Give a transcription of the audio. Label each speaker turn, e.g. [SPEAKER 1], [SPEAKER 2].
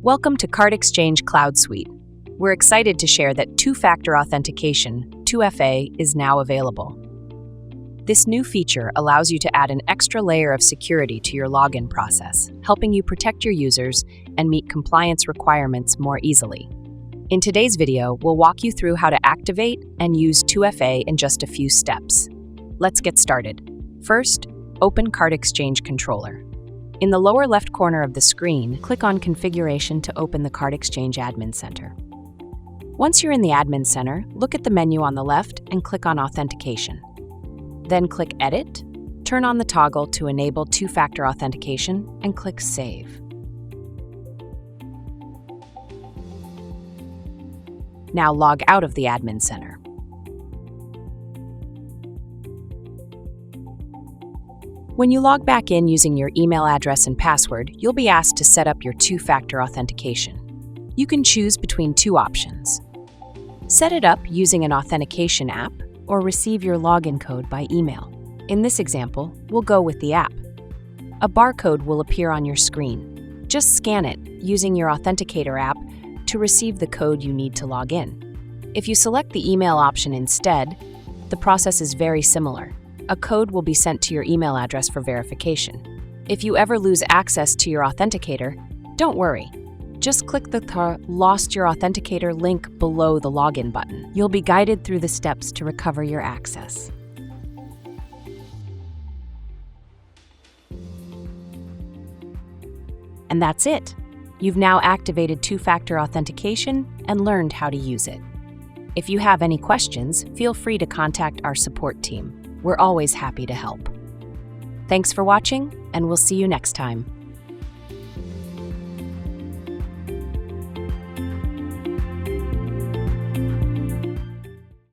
[SPEAKER 1] Welcome to CardExchange Cloud Suite. We're excited to share that Two-Factor Authentication, 2FA, is now available. This new feature allows you to add an extra layer of security to your login process, helping you protect your users and meet compliance requirements more easily. In today's video, we'll walk you through how to activate and use 2FA in just a few steps. Let's get started. First, open CardExchange Controller. In the lower left corner of the screen, click on Configuration to open the CardExchange Admin Center. Once you're in the Admin Center, look at the menu on the left and click on Authentication. Then click Edit, turn on the toggle to enable two-factor authentication, and click Save. Now log out of the Admin Center. When you log back in using your email address and password, you'll be asked to set up your two-factor authentication. You can choose between two options. Set it up using an authentication app or receive your login code by email. In this example, we'll go with the app. A barcode will appear on your screen. Just scan it using your Authenticator app to receive the code you need to log in. If you select the email option instead, the process is very similar. A code will be sent to your email address for verification. If you ever lose access to your Authenticator, don't worry. Just click the Lost Your Authenticator link below the Login button. You'll be guided through the steps to recover your access. And that's it. You've now activated two-factor authentication and learned how to use it. If you have any questions, feel free to contact our support team. We're always happy to help. Thanks for watching, and we'll see you next time.